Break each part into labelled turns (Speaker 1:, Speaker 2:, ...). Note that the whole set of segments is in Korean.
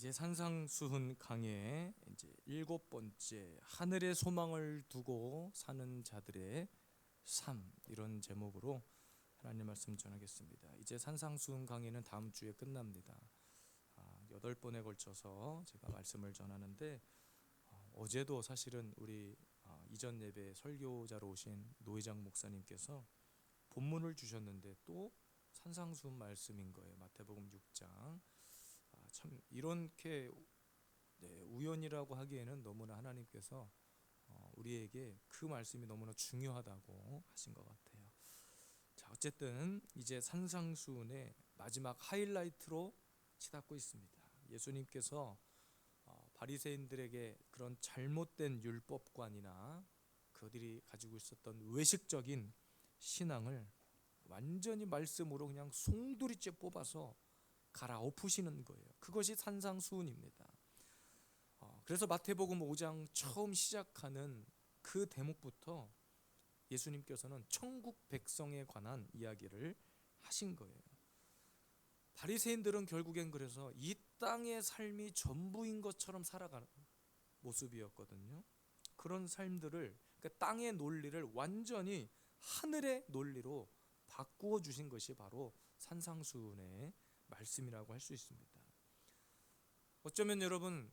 Speaker 1: 이제 산상수훈 강의 이제 7번째, 하늘의 소망을 두고 사는 자들의 삶, 이런 제목으로 하나님 말씀 전하겠습니다. 이제 산상수훈 강의는 다음 주에 끝납니다. 8번에 걸쳐서 제가 말씀을 전하는데, 어제도 사실은 우리 이전 예배 설교자로 오신 노회장 목사님께서 본문을 주셨는데 또 산상수훈 말씀인 거예요. 마태복음 6장. 참 이렇게 우연이라고 하기에는 너무나 하나님께서 우리에게 그 말씀이 너무나 중요하다고 하신 것 같아요. 자, 어쨌든 이제 산상수훈의 마지막 하이라이트로 치닫고 있습니다. 예수님께서 바리새인들에게 그런 잘못된 율법관이나 그들이 가지고 있었던 외식적인 신앙을 완전히 말씀으로 그냥 송두리째 뽑아서 갈아엎으시는 거예요. 그것이 산상수훈입니다. 그래서 마태복음 5장 처음 시작하는 그 대목부터 예수님께서는 천국 백성에 관한 이야기를 하신 거예요. 바리새인들은 결국엔 그래서 이 땅의 삶이 전부인 것처럼 살아가는 모습이었거든요. 그런 삶들을, 그러니까 땅의 논리를 완전히 하늘의 논리로 바꾸어 주신 것이 바로 산상수훈의 말씀이라고 할 수 있습니다. 어쩌면 여러분,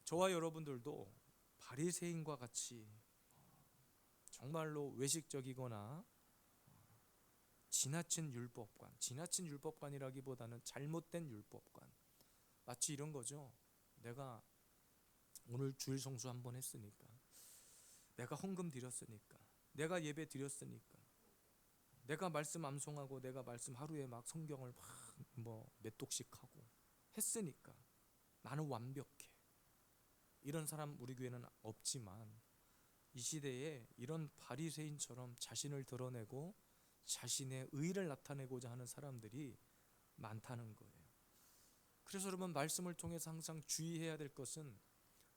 Speaker 1: 저와 여러분들도 바리새인과 같이 정말로 외식적이거나 지나친 율법관이라기보다는 잘못된 율법관, 마치 이런 거죠. 내가 오늘 주일 성수 한번 했으니까, 내가 헌금 드렸으니까, 내가 예배 드렸으니까, 내가 말씀 암송하고 내가 말씀 하루에 막 성경을 몇 독씩 하고 했으니까 나는 완벽해. 이런 사람 우리 교회는 없지만 이 시대에 이런 바리새인처럼 자신을 드러내고 자신의 의를 나타내고자 하는 사람들이 많다는 거예요. 그래서 여러분, 말씀을 통해서 항상 주의해야 될 것은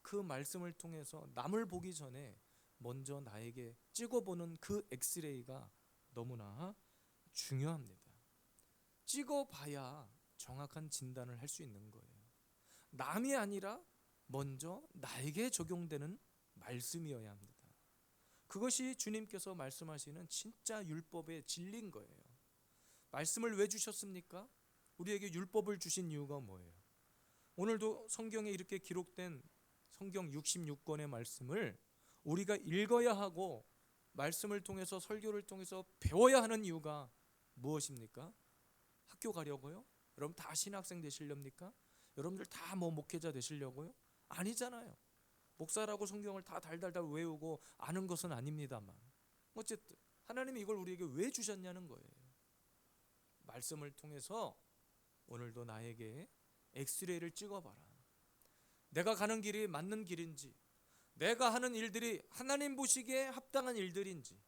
Speaker 1: 그 말씀을 통해서 남을 보기 전에 먼저 나에게 찍어보는 그 엑스레이가 너무나 중요합니다. 찍어봐야 정확한 진단을 할 수 있는 거예요. 남이 아니라 먼저 나에게 적용되는 말씀이어야 합니다. 그것이 주님께서 말씀하시는 진짜 율법의 진리인 거예요. 말씀을 왜 주셨습니까? 우리에게 율법을 주신 이유가 뭐예요? 오늘도 성경에 이렇게 기록된 성경 66권의 말씀을 우리가 읽어야 하고 말씀을 통해서, 설교를 통해서 배워야 하는 이유가 무엇입니까? 학교 가려고요? 여러분 다 신학생 되시렵니까? 여러분들 다 목회자 되시려고요? 아니잖아요. 목사라고 성경을 다 달달달 외우고 아는 것은 아닙니다만, 어쨌든 하나님이 이걸 우리에게 왜 주셨냐는 거예요. 말씀을 통해서 오늘도 나에게 엑스레이를 찍어봐라. 내가 가는 길이 맞는 길인지, 내가 하는 일들이 하나님 보시기에 합당한 일들인지,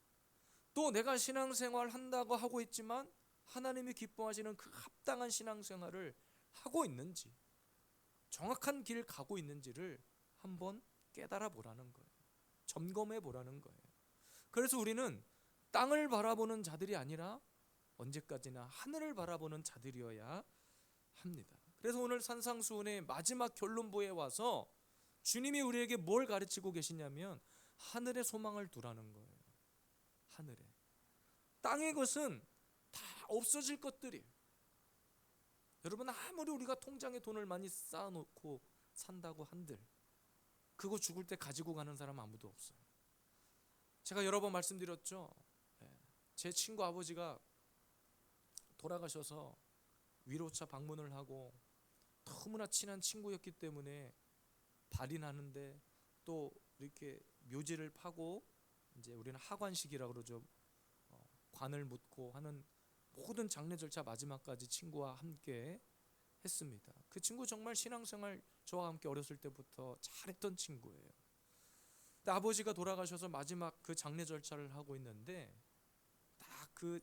Speaker 1: 또 내가 신앙생활 한다고 하고 있지만 하나님이 기뻐하시는 그 합당한 신앙생활을 하고 있는지, 정확한 길 가고 있는지를 한번 깨달아 보라는 거예요. 점검해 보라는 거예요. 그래서 우리는 땅을 바라보는 자들이 아니라 언제까지나 하늘을 바라보는 자들이어야 합니다. 그래서 오늘 산상수훈의 마지막 결론부에 와서 주님이 우리에게 뭘 가르치고 계시냐면 하늘의 소망을 두라는 거예요. 하늘에. 땅의 것은 다 없어질 것들이에요. 여러분, 아무리 우리가 통장에 돈을 많이 쌓아놓고 산다고 한들 그거 죽을 때 가지고 가는 사람 아무도 없어요. 제가 여러 번 말씀드렸죠. 제 친구 아버지가 돌아가셔서 위로차 방문을 하고 너무나 친한 친구였기 때문에 발인하는데, 또 이렇게 묘지를 파고, 이제 우리는 하관식이라고 그러죠. 관을 묻고 하는 모든 장례 절차 마지막까지 친구와 함께 했습니다. 그 친구 정말 신앙생활 저와 함께 어렸을 때부터 잘했던 친구예요. 근데 아버지가 돌아가셔서 마지막 그 장례 절차를 하고 있는데 딱 그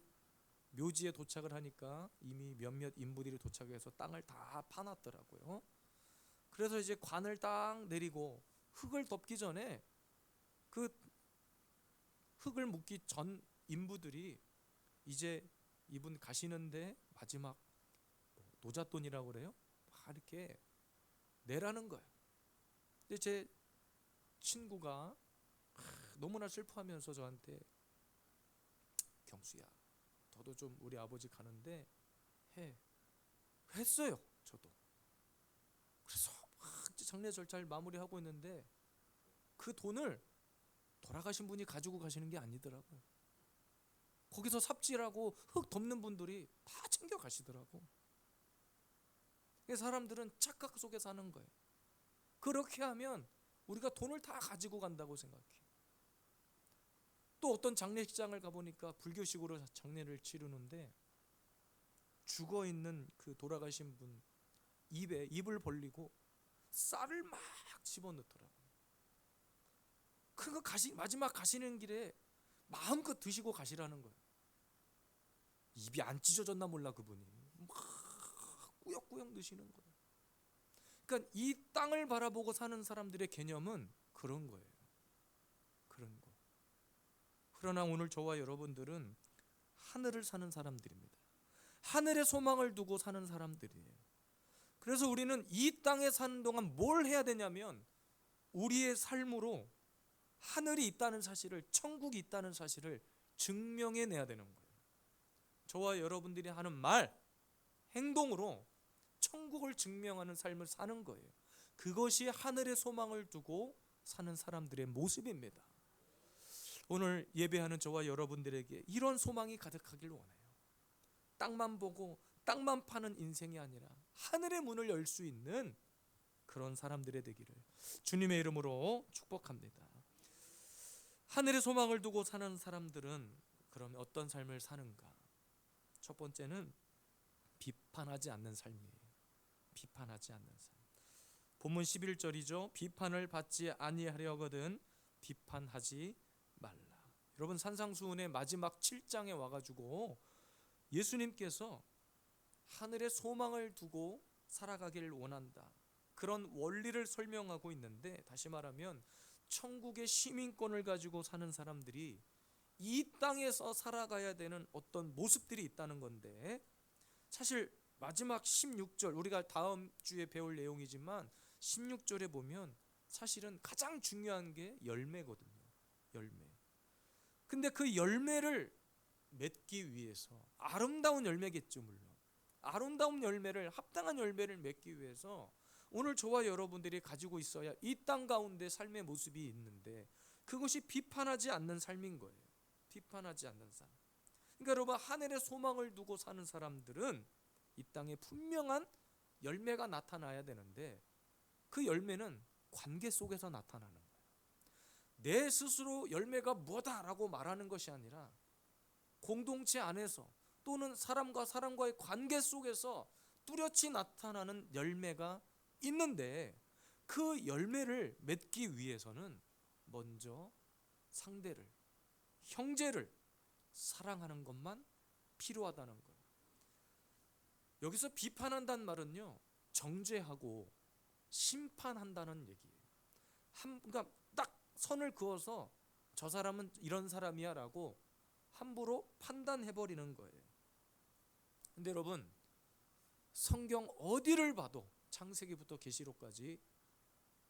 Speaker 1: 묘지에 도착을 하니까 이미 몇몇 인부들이 도착해서 땅을 다 파놨더라고요. 그래서 이제 관을 딱 내리고 흙을 덮기 전에 그 흙을 묻기 전 인부들이 이제 이분 가시는데 마지막 노잣돈이라고 그래요? 막 이렇게 내라는 거예요. 근데 제 친구가 너무나 슬퍼하면서 저한테, 경수야, 너도 좀 우리 아버지 가는데 해. 했어요. 저도. 그래서 막 장례 절차를 마무리하고 있는데 그 돈을 돌아가신 분이 가지고 가시는 게 아니더라고요. 거기서 삽질하고 흙 덮는 분들이 다 챙겨 가시더라고. 사람들은 착각 속에 사는 거예요. 그렇게 하면 우리가 돈을 다 가지고 간다고 생각해. 또 어떤 장례식장을 가보니까 불교식으로 장례를 치르는데 죽어 있는 그 돌아가신 분 입에 입을 벌리고 쌀을 막 집어넣더라고요. 그거 마지막 가시는 길에 마음껏 드시고 가시라는 거예요. 입이 안 찢어졌나 몰라 그분이. 막 꾸역꾸역 드시는 거예요. 그러니까 이 땅을 바라보고 사는 사람들의 개념은 그런 거예요. 그런 거. 그러나 오늘 저와 여러분들은 하늘을 사는 사람들입니다. 하늘의 소망을 두고 사는 사람들이에요. 그래서 우리는 이 땅에 사는 동안 뭘 해야 되냐면 우리의 삶으로 하늘이 있다는 사실을, 천국이 있다는 사실을 증명해내야 되는 거예요. 저와 여러분들이 하는 말, 행동으로 천국을 증명하는 삶을 사는 거예요. 그것이 하늘의 소망을 두고 사는 사람들의 모습입니다. 오늘 예배하는 저와 여러분들에게 이런 소망이 가득하길 원해요. 땅만 보고 땅만 파는 인생이 아니라 하늘의 문을 열 수 있는 그런 사람들의 되기를 주님의 이름으로 축복합니다. 하늘의 소망을 두고 사는 사람들은 그러면 어떤 삶을 사는가? 첫 번째는 비판하지 않는 삶이에요. 비판하지 않는 삶. 본문 11절이죠. 비판을 받지 아니하려거든 비판하지 말라. 여러분, 산상수훈의 마지막 7장에 와가지고 예수님께서 하늘의 소망을 두고 살아가기를 원한다, 그런 원리를 설명하고 있는데, 다시 말하면 천국의 시민권을 가지고 사는 사람들이 이 땅에서 살아가야 되는 어떤 모습들이 있다는 건데, 사실 마지막 16절, 우리가 다음 주에 배울 내용이지만 16절에 보면 사실은 가장 중요한 게 열매거든요. 열매. 근데 그 열매를 맺기 위해서, 아름다운 열매겠죠, 물론 아름다운 열매를, 합당한 열매를 맺기 위해서 오늘 저와 여러분들이 가지고 있어야 이 땅 가운데 삶의 모습이 있는데, 그것이 비판하지 않는 삶인 거예요. 비판하지 않는 삶. 그러니까 여러분, 하늘의 소망을 두고 사는 사람들은 이 땅에 분명한 열매가 나타나야 되는데, 그 열매는 관계 속에서 나타나는 거예요. 내 스스로 열매가 뭐다라고 말하는 것이 아니라 공동체 안에서 또는 사람과 사람과의 관계 속에서 뚜렷이 나타나는 열매가 있는데, 그 열매를 맺기 위해서는 먼저 상대를, 형제를 사랑하는 것만 필요하다는 거예요. 여기서 비판한다는 말은요, 정죄하고 심판한다는 얘기예요. 그러니까 딱 선을 그어서 저 사람은 이런 사람이야 라고 함부로 판단해버리는 거예요. 근데 여러분, 성경 어디를 봐도 창세기부터 계시록까지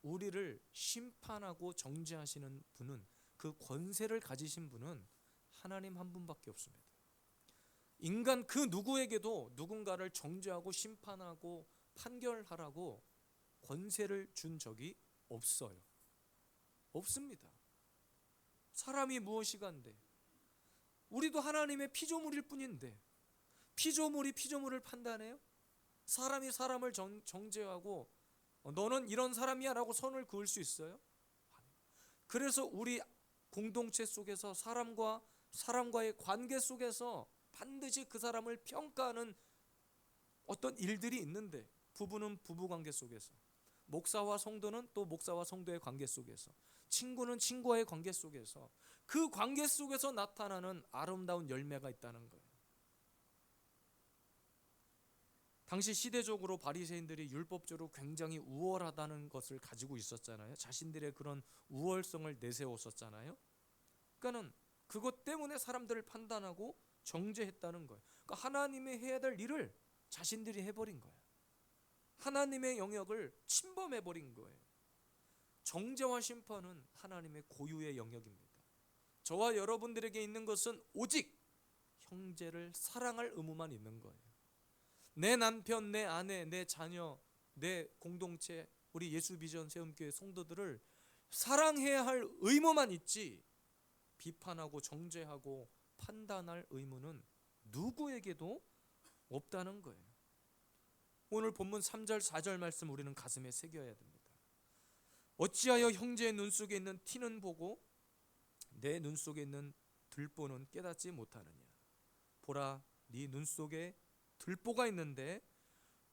Speaker 1: 우리를 심판하고 정죄하시는 분은, 그 권세를 가지신 분은 하나님 한 분밖에 없습니다. 인간 그 누구에게도 누군가를 정죄하고 심판하고 판결하라고 권세를 준 적이 없어요. 없습니다. 사람이 무엇이간데, 우리도 하나님의 피조물일 뿐인데 피조물이 피조물을 판단해요? 사람이 사람을 정죄하고 너는 이런 사람이야 라고 선을 그을 수 있어요? 그래서 우리 공동체 속에서 사람과의 관계 속에서 반드시 그 사람을 평가하는 어떤 일들이 있는데, 부부는 부부관계 속에서, 목사와 성도는 또 목사와 성도의 관계 속에서, 친구는 친구와의 관계 속에서, 그 관계 속에서 나타나는 아름다운 열매가 있다는 거예요. 당시 시대적으로 바리새인들이 율법적으로 굉장히 우월하다는 것을 가지고 있었잖아요. 자신들의 그런 우월성을 내세웠었잖아요. 그러니까는 그것 때문에 사람들을 판단하고 정죄했다는 거예요. 그러니까 하나님이 해야 될 일을 자신들이 해버린 거예요. 하나님의 영역을 침범해 버린 거예요. 정죄와 심판은 하나님의 고유의 영역입니다. 저와 여러분들에게 있는 것은 오직 형제를 사랑할 의무만 있는 거예요. 내 남편, 내 아내, 내 자녀, 내 공동체, 우리 예수비전 세움교회 성도들을 사랑해야 할 의무만 있지, 비판하고 정죄하고 판단할 의무는 누구에게도 없다는 거예요. 오늘 본문 3절 4절 말씀 우리는 가슴에 새겨야 됩니다. 어찌하여 형제의 눈 속에 있는 티는 보고 내 눈 속에 있는 들보는 깨닫지 못하느냐. 보라, 네 눈 속에 들보가 있는데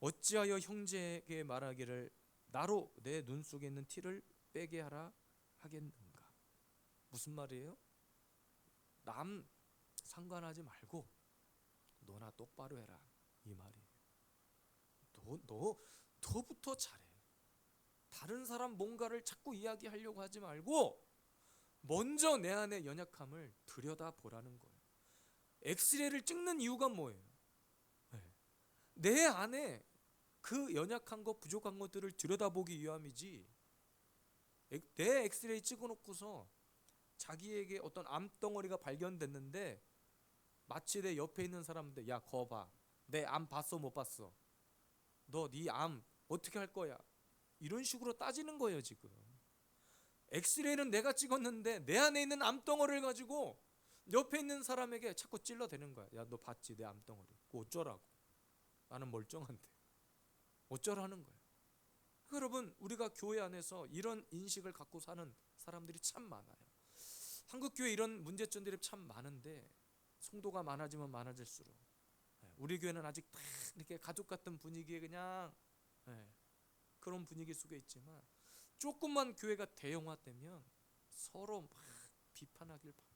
Speaker 1: 어찌하여 형제에게 말하기를 나로 내 눈 속에 있는 티를 빼게 하라 하겠는가. 무슨 말이에요? 남 상관하지 말고 너나 똑바로 해라, 이 말이에요. 너부터 잘해. 다른 사람 뭔가를 자꾸 이야기하려고 하지 말고 먼저 내 안의 연약함을 들여다보라는 거예요. 엑스레이를 찍는 이유가 뭐예요? 내 안에 그 연약한 것, 부족한 것들을 들여다보기 위함이지, 내 엑스레이 찍어놓고서 자기에게 어떤 암덩어리가 발견됐는데 마치 내 옆에 있는 사람한테 야, 거 봐, 내 암 봤어 못 봤어? 너 네 암 어떻게 할 거야? 이런 식으로 따지는 거예요. 지금 엑스레이는 내가 찍었는데 내 안에 있는 암덩어리를 가지고 옆에 있는 사람에게 자꾸 찔러대는 거야. 야, 너 봤지 내 암덩어리? 그거 어쩌라고? 나는 멀쩡한데 어쩌라는 거예요. 여러분, 우리가 교회 안에서 이런 인식을 갖고 사는 사람들이 참 많아요. 한국교회 이런 문제점들이 참 많은데 성도가 많아지면 많아질수록 우리 교회는 아직 다 이렇게 가족 같은 분위기에 그냥 그런 분위기 속에 있지만 조금만 교회가 대형화되면 서로 막 비판하길 바빠요.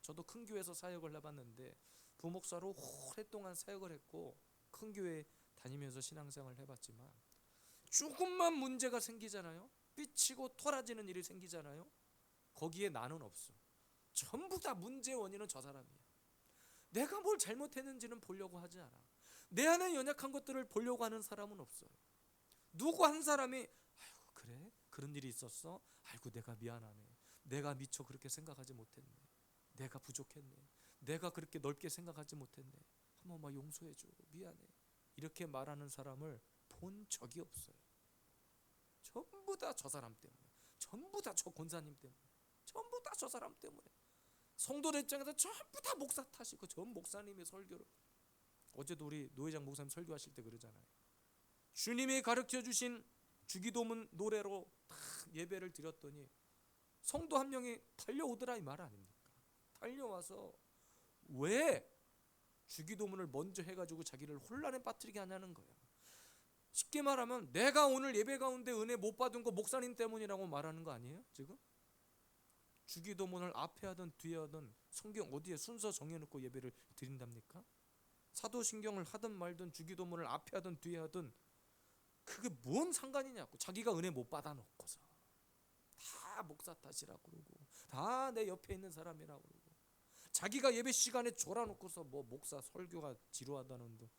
Speaker 1: 저도 큰 교회에서 사역을 해봤는데 부목사로 오랫동안 사역을 했고 큰 교회 다니면서 신앙생활을 해봤지만 조금만 문제가 생기잖아요. 삐치고 토라지는 일이 생기잖아요. 거기에 나는 없어. 전부 다 문제의 원인은 저 사람이야. 내가 뭘 잘못했는지는 보려고 하지 않아. 내 안에 연약한 것들을 보려고 하는 사람은 없어요. 누구 한 사람이 아이고 그래? 그런 일이 있었어? 아이고 내가 미안하네. 내가 미처 그렇게 생각하지 못했네. 내가 부족했네. 내가 그렇게 넓게 생각하지 못했네. 한 번만 용서해줘. 미안해. 이렇게 말하는 사람을 본 적이 없어요. 전부 다 저 사람 때문에, 전부 다 저 권사님 때문에, 전부 다 저 사람 때문에. 성도들 입장에서 전부 다 목사 탓이고 전 목사님의 설교를, 어제도 우리 노회장 목사님 설교하실 때 그러잖아요. 주님이 가르쳐 주신 주기도문 노래로 딱 예배를 드렸더니 성도 한 명이 달려오더라 이 말 아닙니까? 달려와서 왜 주기도문을 먼저 해가지고 자기를 혼란에 빠뜨리게 하냐는 거예요. 쉽게 말하면 내가 오늘 예배 가운데 은혜 못 받은 거 목사님 때문이라고 말하는 거 아니에요? 지금 주기도문을 앞에 하든 뒤에 하든 성경 어디에 순서 정해놓고 예배를 드린답니까? 사도신경을 하든 말든 주기도문을 앞에 하든 뒤에 하든 그게 뭔 상관이냐고. 자기가 은혜 못 받아놓고서 다 목사 탓이라고 그러고 다 내 옆에 있는 사람이라고 그러고 자기가 예배 시간에 졸아놓고서 뭐 목사 설교가 지루하다는 둥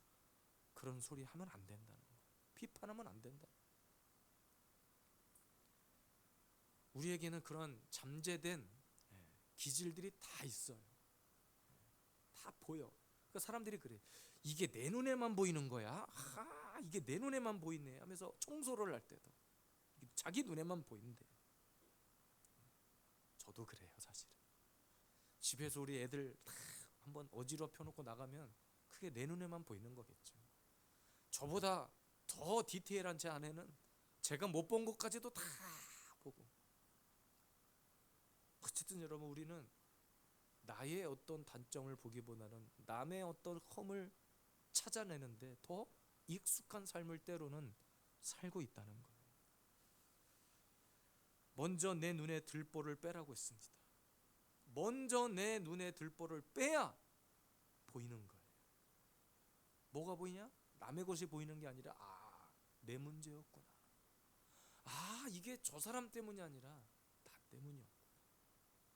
Speaker 1: 그런 소리 하면 안 된다는 거예요. 비판하면 안 된다. 우리에게는 그런 잠재된 기질들이 다 있어요. 다 보여. 그러니까 사람들이 그래. 이게 내 눈에만 보이는 거야? 이게 내 눈에만 보이네 하면서 청소를 할 때도 자기 눈에만 보인대. 저도 그래요. 사실은 집에서 우리 애들 다 한번 어지럽혀 놓고 나가면 그게 내 눈에만 보이는 거겠죠. 저보다 더 디테일한 제 아내는 제가 못 본 것까지도 다 보고. 어쨌든 여러분, 우리는 나의 어떤 단점을 보기보다는 남의 어떤 험을 찾아내는데 더 익숙한 삶을 때로는 살고 있다는 거예요. 먼저 내 눈에 들보를 빼라고 했습니다. 먼저 내 눈에 들보를 빼야 보이는 거예요. 뭐가 보이냐? 남의 것이 보이는 게 아니라 내 문제였구나. 이게 저 사람 때문이 아니라 나 때문이었구나.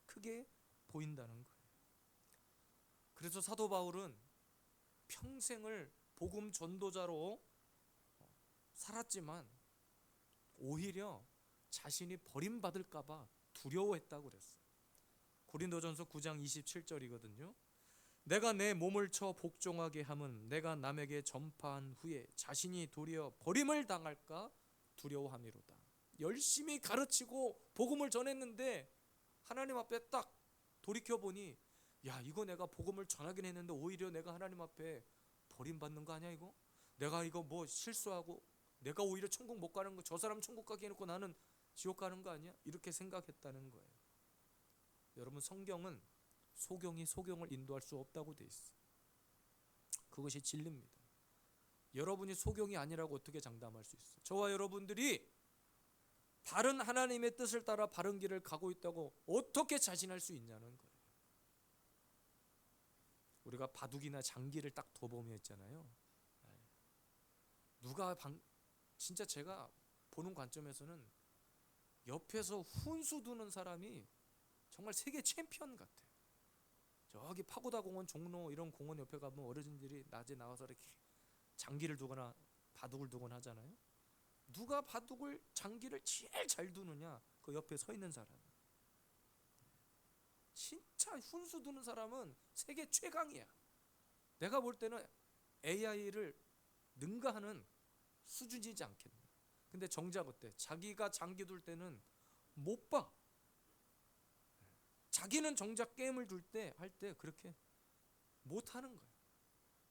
Speaker 1: 크게 보인다는 거예요. 그래서 사도 바울은 평생을 복음 전도자로 살았지만 오히려 자신이 버림받을까 봐 두려워했다고 그랬어요. 고린도전서 9장 27절이거든요. 내가 내 몸을 쳐 복종하게 함은 내가 남에게 전파한 후에 자신이 도리어 버림을 당할까 두려워함이로다. 열심히 가르치고 복음을 전했는데 하나님 앞에 딱 돌이켜보니 야, 이거 내가 복음을 전하긴 했는데 오히려 내가 하나님 앞에 버림받는 거 아니야 이거? 내가 이거 뭐 실수하고 내가 오히려 천국 못 가는 거, 저 사람 천국 가게 해놓고 나는 지옥 가는 거 아니야? 이렇게 생각했다는 거예요. 여러분, 성경은 소경이 소경을 인도할 수 없다고 돼 있어요. 그것이 진리입니다. 여러분이 소경이 아니라고 어떻게 장담할 수 있어요? 저와 여러분들이 바른 하나님의 뜻을 따라 바른 길을 가고 있다고 어떻게 자신할 수 있냐는 거예요. 우리가 바둑이나 장기를 딱 둬보면 있잖아요. 진짜 제가 보는 관점에서는 옆에서 훈수 두는 사람이 정말 세계 챔피언 같아요. 저기 파고다 공원, 종로 이런 공원 옆에 가면 어르신들이 낮에 나와서 이렇게 장기를 두거나 바둑을 두거나 하잖아요. 누가 바둑을 장기를 제일 잘 두느냐, 그 옆에 서 있는 사람. 진짜 훈수 두는 사람은 세계 최강이야. 내가 볼 때는 AI를 능가하는 수준이지 않겠나. 근데 정작 어때? 자기가 장기 둘 때는 못 봐. 자기는 정작 게임을 둘 때 할 때 그렇게 못 하는 거야.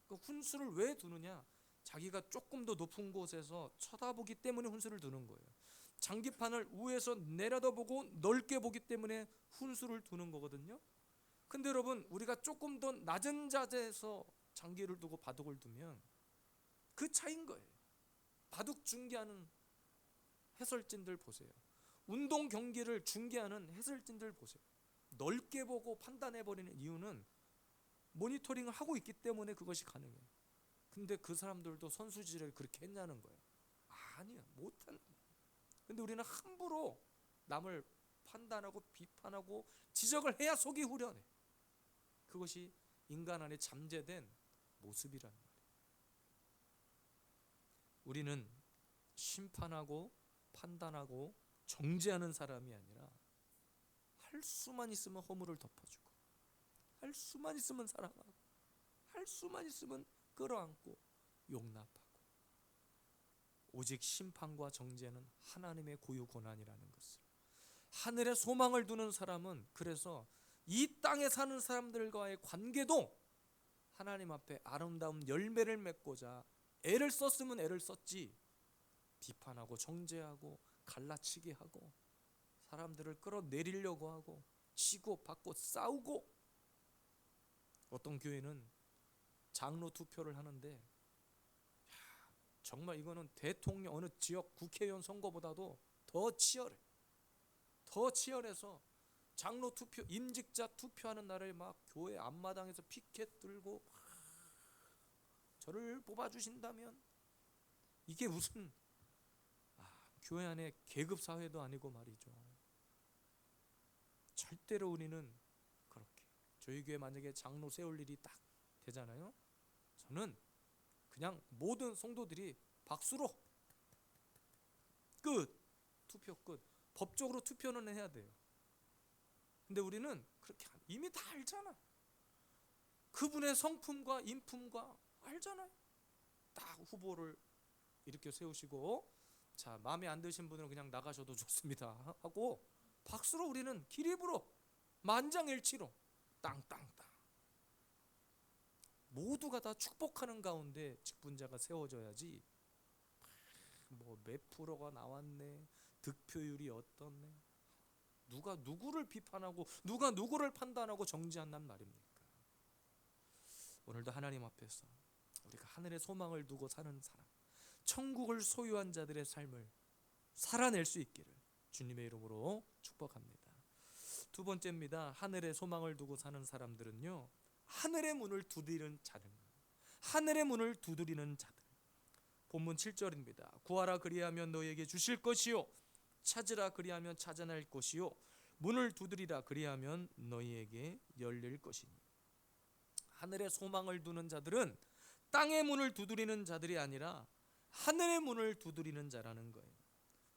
Speaker 1: 그 훈수를 왜 두느냐? 자기가 조금 더 높은 곳에서 쳐다보기 때문에 훈수를 두는 거예요. 장기판을 위에서 내려다보고 넓게 보기 때문에 훈수를 두는 거거든요. 근데 여러분, 우리가 조금 더 낮은 자세에서 장기를 두고 바둑을 두면 그 차이인 거예요. 바둑 중계하는 해설진들 보세요. 운동 경기를 중계하는 해설진들 보세요. 넓게 보고 판단해버리는 이유는 모니터링을 하고 있기 때문에 그것이 가능해요. 근데 그 사람들도 선수질을 그렇게 했냐는 거예요. 아니야, 못하는 거예요. 근데 우리는 함부로 남을 판단하고 비판하고 지적을 해야 속이 후련해. 그것이 인간 안에 잠재된 모습이란 말이에요. 우리는 심판하고 판단하고 정죄하는 사람이 아니라 할 수만 있으면 허물을 덮어주고, 할 수만 있으면 사랑하고, 할 수만 있으면 끌어안고 용납하고, 오직 심판과 정죄는 하나님의 고유 권한이라는 것을, 하늘에 소망을 두는 사람은 그래서 이 땅에 사는 사람들과의 관계도 하나님 앞에 아름다운 열매를 맺고자 애를 썼으면 애를 썼지, 비판하고 정죄하고 갈라치기 하고 사람들을 끌어내리려고 하고 치고 받고 싸우고. 어떤 교회는 장로 투표를 하는데 정말 이거는 대통령 어느 지역 국회의원 선거보다도 더 치열해. 더 치열해서 장로 투표, 임직자 투표하는 날에 막 교회 앞마당에서 피켓 들고 저를 뽑아주신다면, 이게 무슨 교회 안에 계급 사회도 아니고 말이죠. 절대로 우리는 그렇게, 저희 교회 만약에 장로 세울 일이 딱 되잖아요. 저는 그냥 모든 성도들이 박수로 끝, 투표 끝. 법적으로 투표는 해야 돼요. 근데 우리는 그렇게 이미 다 알잖아. 그분의 성품과 인품과 알잖아요. 딱 후보를 이렇게 세우시고, 자, 마음에 안 드신 분은 그냥 나가셔도 좋습니다 하고 박수로 우리는 기립으로 만장일치로 땅땅땅 모두가 다 축복하는 가운데 직분자가 세워져야지, 뭐 몇 프로가 나왔네, 득표율이 어떻네, 누가 누구를 비판하고 누가 누구를 판단하고 정지한단 말입니까? 오늘도 하나님 앞에서 우리가 하늘의 소망을 두고 사는 사람, 천국을 소유한 자들의 삶을 살아낼 수 있기를 주님의 이름으로 축복합니다. 두 번째입니다. 하늘의 소망을 두고 사는 사람들은요, 하늘의 문을 두드리는 자들. 하늘의 문을 두드리는 자들. 본문 7절입니다. 구하라 그리하면 너희에게 주실 것이요, 찾으라 그리하면 찾아낼 것이요, 문을 두드리라 그리하면 너희에게 열릴 것이니. 하늘의 소망을 두는 자들은 땅의 문을 두드리는 자들이 아니라 하늘의 문을 두드리는 자라는 거예요.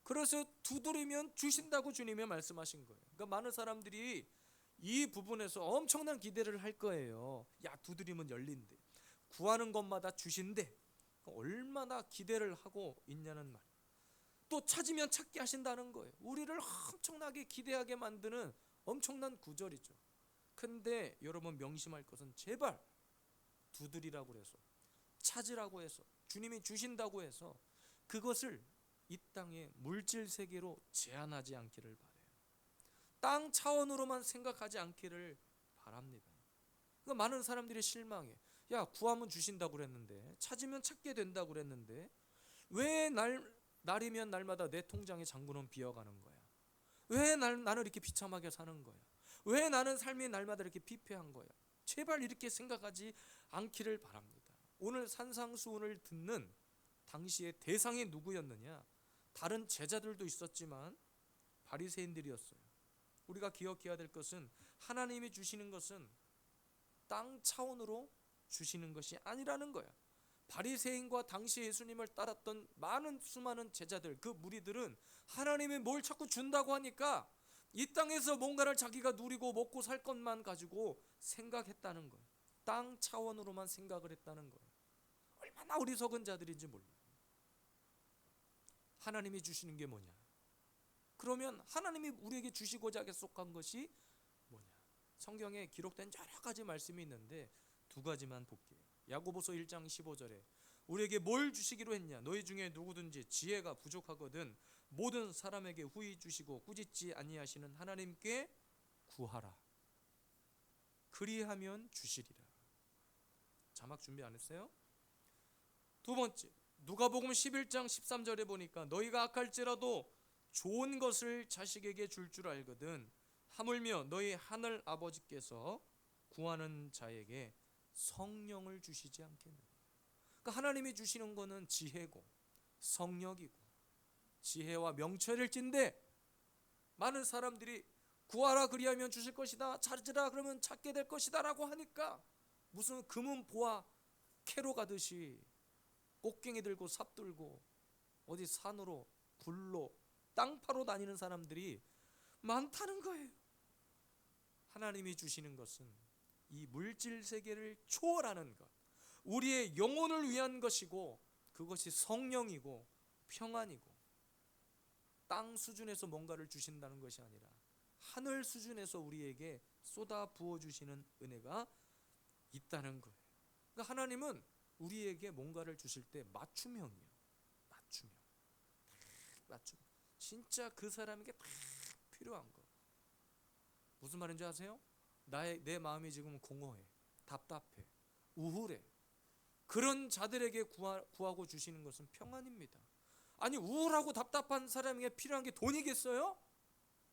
Speaker 1: 그래서 두드리면 주신다고 주님이 말씀하신 거예요. 그러니까 많은 사람들이 이 부분에서 엄청난 기대를 할 거예요. 야, 두드리면 열린대, 구하는 것마다 주신대. 얼마나 기대를 하고 있냐는 말. 또 찾으면 찾게 하신다는 거예요. 우리를 엄청나게 기대하게 만드는 엄청난 구절이죠. 근데 여러분 명심할 것은, 제발 두드리라고 해서, 찾으라고 해서, 주님이 주신다고 해서 그것을 이 땅의 물질 세계로 제한하지 않기를 바라요. 땅 차원으로만 생각하지 않기를 바랍니다. 그러니까 많은 사람들이 실망해. 야, 구하면 주신다고 그랬는데, 찾으면 찾게 된다고 그랬는데, 왜 날이면 날마다 내 통장의 잔고는 비어가는 거야? 왜 나는 이렇게 비참하게 사는 거야? 왜 나는 삶이 날마다 이렇게 피폐한 거야? 제발 이렇게 생각하지 않기를 바랍니다. 오늘 산상수훈을 듣는 당시의 대상이 누구였느냐? 다른 제자들도 있었지만 바리새인들이었어요. 우리가 기억해야 될 것은, 하나님이 주시는 것은 땅 차원으로 주시는 것이 아니라는 거야. 바리새인과 당시 예수님을 따랐던 수많은 제자들, 그 무리들은 하나님이 뭘 자꾸 준다고 하니까 이 땅에서 뭔가를 자기가 누리고 먹고 살 것만 가지고 생각했다는 거예요. 땅 차원으로만 생각을 했다는 거예요. 얼마나 어리석은 자들인지 몰라요. 하나님이 주시는 게 뭐냐? 그러면 하나님이 우리에게 주시고자 약속한 것이 뭐냐? 성경에 기록된 여러 가지 말씀이 있는데 두 가지만 볼게요. 야고보서 1장 15절에 우리에게 뭘 주시기로 했냐? 너희 중에 누구든지 지혜가 부족하거든 모든 사람에게 후히 주시고 꾸짖지 아니하시는 하나님께 구하라. 그리하면 주시리라. 자막 준비 안 했어요? 두 번째, 누가복음 11장 13절에 보니까 너희가 악할지라도 좋은 것을 자식에게 줄 줄 알거든 하물며 너희 하늘 아버지께서 구하는 자에게 성령을 주시지 않겠느냐. 그러니까 하나님이 주시는 거는 지혜고 성령이고 지혜와 명철일진데, 많은 사람들이 구하라 그리하면 주실 것이다, 찾으라 그러면 찾게 될 것이다 라고 하니까 무슨 금은보화 캐로 가듯이 꽃갱이 들고 삽 들고 어디 산으로 굴로 땅 파러 다니는 사람들이 많다는 거예요. 하나님이 주시는 것은 이 물질 세계를 초월하는 것, 우리의 영혼을 위한 것이고, 그것이 성령이고 평안이고, 땅 수준에서 뭔가를 주신다는 것이 아니라 하늘 수준에서 우리에게 쏟아 부어 주시는 은혜가 있다는 거예요. 그러니까 하나님은 우리에게 뭔가를 주실 때 맞춤형이에요. 맞춤. 진짜 그 사람에게 딱 필요한 거. 무슨 말인지 아세요? 내 마음이 지금 공허해, 답답해, 우울해. 그런 자들에게 구하고 주시는 것은 평안입니다. 아니, 우울하고 답답한 사람에게 필요한 게 돈이겠어요?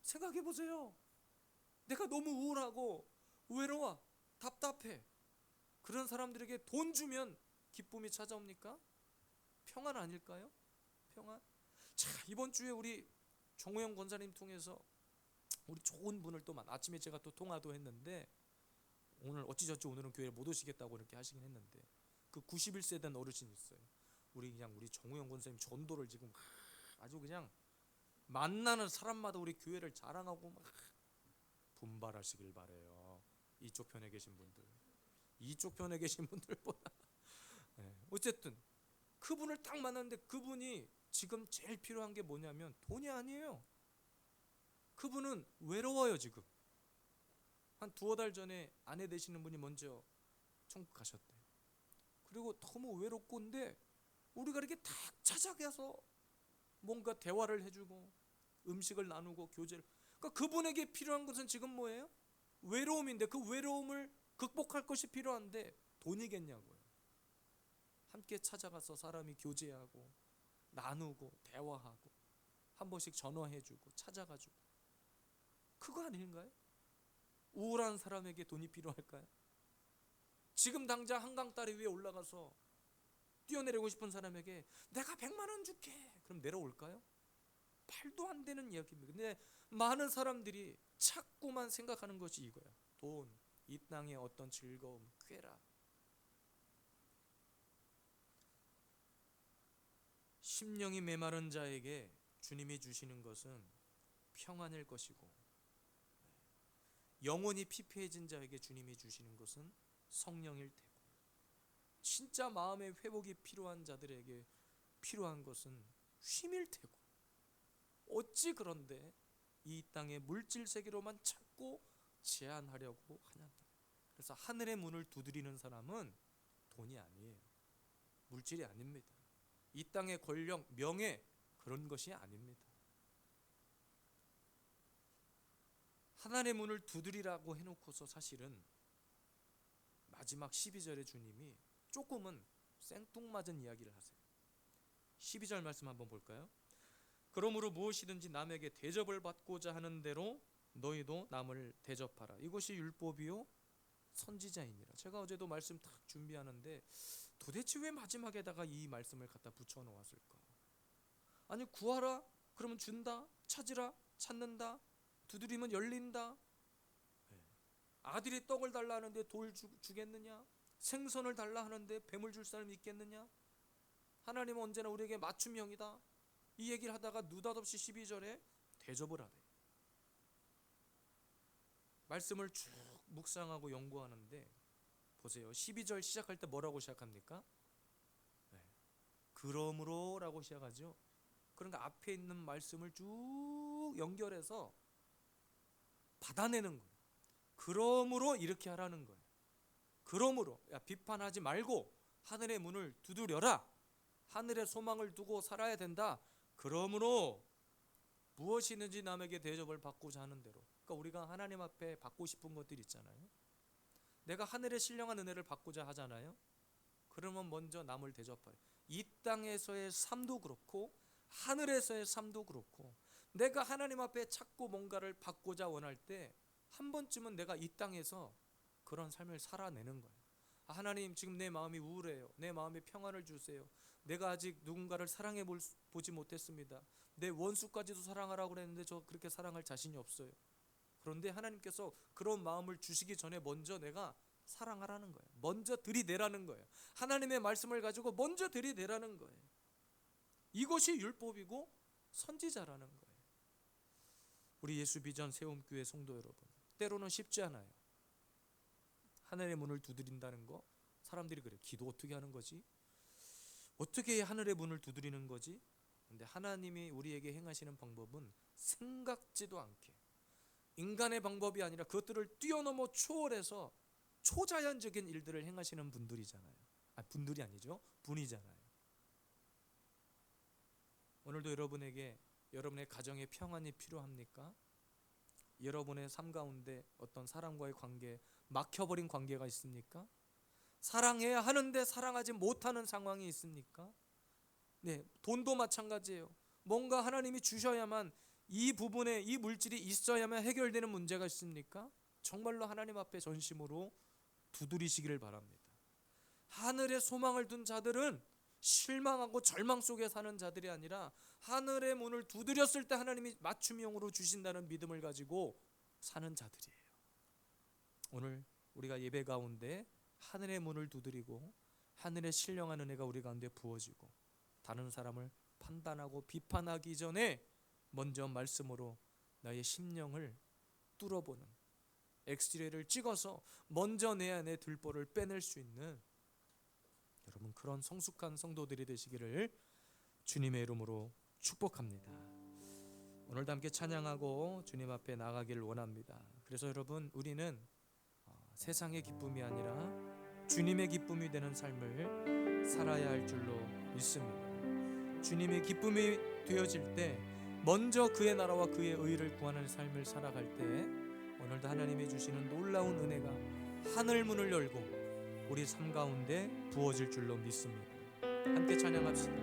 Speaker 1: 생각해 보세요. 내가 너무 우울하고 외로워, 답답해. 그런 사람들에게 돈 주면 기쁨이 찾아옵니까? 평안 아닐까요? 평안? 자, 이번 주에 우리 정호영 권사님 통해서 우리 좋은 분을 또 아침에 제가 또 통화도 했는데, 오늘 어찌저찌 오늘은 교회에 못 오시겠다고 이렇게 하시긴 했는데, 그 91세 된 어르신이 있어요. 우리 정호영 권사님 전도를 지금 아주 그냥 만나는 사람마다 우리 교회를 자랑하고 막 분발하시길 바래요. 이쪽 편에 계신 분들보다. 네, 어쨌든 그분을 딱 만났는데 그분이 지금 제일 필요한 게 뭐냐면 돈이 아니에요. 그분은 외로워요. 지금 한 두어 달 전에 아내 되시는 분이 먼저 천국 가셨대요. 그리고 너무 외롭고인데 우리가 이렇게 딱 찾아가서 뭔가 대화를 해주고 음식을 나누고 교제를, 그러니까 그분에게 필요한 것은 지금 뭐예요? 외로움인데, 그 외로움을 극복할 것이 필요한데 돈이겠냐고요. 함께 찾아가서 사람이 교제하고 나누고 대화하고 한 번씩 전화해주고 찾아가지고, 그거 아닌가요? 우울한 사람에게 돈이 필요할까요? 지금 당장 한강 다리 위에 올라가서 뛰어내리고 싶은 사람에게 내가 100만 원 줄게, 그럼 내려올까요? 말도 안 되는 이야기입니다. 근데 많은 사람들이 자꾸만 생각하는 것이 이거야. 돈, 이 땅의 어떤 즐거움, 쾌락. 심령이 메마른 자에게 주님이 주시는 것은 평안일 것이고, 영혼이 피폐해진 자에게 주님이 주시는 것은 성령일 테고, 진짜 마음의 회복이 필요한 자들에게 필요한 것은 쉼일 테고, 어찌 그런데 이 땅의 물질 세계로만 찾고 제한하려고 하냐. 그래서 하늘의 문을 두드리는 사람은 돈이 아니에요. 물질이 아닙니다. 이 땅의 권력, 명예, 그런 것이 아닙니다. 하늘의 문을 두드리라고 해놓고서 사실은 마지막 12절에 주님이 조금은 생뚱맞은 이야기를 하세요. 12절 말씀 한번 볼까요? 그러므로 무엇이든지 남에게 대접을 받고자 하는 대로 너희도 남을 대접하라. 이것이 율법이요 선지자이니라. 제가 어제도 말씀 딱 준비하는데 도대체 왜 마지막에다가 이 말씀을 갖다 붙여 놓았을까? 아니, 구하라 그러면 준다, 찾으라 찾는다, 두드리면 열린다. 아들이 떡을 달라 하는데 돌 주겠느냐? 생선을 달라 하는데 뱀을 줄 사람이 있겠느냐? 하나님은 언제나 우리에게 맞춤형이다. 이 얘기를 하다가 느닷없이 12절에 대접을 하래. 말씀을 쭉 묵상하고 연구하는데 보세요. 12절 시작할 때 뭐라고 시작합니까? 그러므로 라고 시작하죠. 그러니까 앞에 있는 말씀을 쭉 연결해서 받아내는 거예요. 그러므로 이렇게 하라는 거예요. 그러므로 비판하지 말고 하늘의 문을 두드려라. 하늘의 소망을 두고 살아야 된다. 그러므로 무엇이든지 남에게 대접을 받고자 하는 대로. 그러니까 우리가 하나님 앞에 받고 싶은 것들 있잖아요. 내가 하늘의 신령한 은혜를 받고자 하잖아요. 그러면 먼저 남을 대접하래. 이 땅에서의 삶도 그렇고 하늘에서의 삶도 그렇고, 내가 하나님 앞에 찾고 뭔가를 받고자 원할 때 한 번쯤은 내가 이 땅에서 그런 삶을 살아내는 거예요. 하나님, 지금 내 마음이 우울해요. 내 마음에 평안을 주세요. 내가 아직 누군가를 사랑해 보지 못했습니다. 내 원수까지도 사랑하라고 그랬는데 저 그렇게 사랑할 자신이 없어요. 그런데 하나님께서 그런 마음을 주시기 전에 먼저 내가 사랑하라는 거예요. 먼저 들이대라는 거예요. 하나님의 말씀을 가지고 먼저 들이대라는 거예요. 이것이 율법이고 선지자라는 거예요. 우리 예수 비전 세움교회 성도 여러분, 때로는 쉽지 않아요. 하늘의 문을 두드린다는 거, 사람들이 그래. 기도 어떻게 하는 거지? 어떻게 하늘의 문을 두드리는 거지? 근데 하나님이 우리에게 행하시는 방법은 생각지도 않게, 인간의 방법이 아니라 그것들을 뛰어넘어 초월해서 초자연적인 일들을 행하시는 분들이잖아요. 분들이 아니죠. 분이잖아요. 오늘도 여러분에게 여러분의 가정에 평안이 필요합니까? 여러분의 삶 가운데 어떤 사람과의 관계, 막혀버린 관계가 있습니까? 사랑해야 하는데 사랑하지 못하는 상황이 있습니까? 네, 돈도 마찬가지예요. 뭔가 하나님이 주셔야만, 이 부분에 이 물질이 있어야만 해결되는 문제가 있습니까? 정말로 하나님 앞에 전심으로 두드리시기를 바랍니다. 하늘에 소망을 둔 자들은 실망하고 절망 속에 사는 자들이 아니라 하늘의 문을 두드렸을 때 하나님이 맞춤형으로 주신다는 믿음을 가지고 사는 자들이에요. 오늘 우리가 예배 가운데 하늘의 문을 두드리고 하늘의 신령한 은혜가 우리 가운데 부어지고, 다른 사람을 판단하고 비판하기 전에 먼저 말씀으로 나의 심령을 뚫어보는, 엑스레이를 찍어서 먼저 내 안에 들보를 빼낼 수 있는 여러분, 그런 성숙한 성도들이 되시기를 주님의 이름으로 축복합니다. 오늘도 함께 찬양하고 주님 앞에 나가기를 원합니다. 그래서 여러분, 우리는 세상의 기쁨이 아니라 주님의 기쁨이 되는 삶을 살아야 할 줄로 믿습니다. 주님의 기쁨이 되어질 때 먼저 그의 나라와 그의 의를 구하는 삶을 살아갈 때 오늘도 하나님이 주시는 놀라운 은혜가 하늘 문을 열고 우리 삶 가운데 부어질 줄로 믿습니다. 함께 찬양합시다.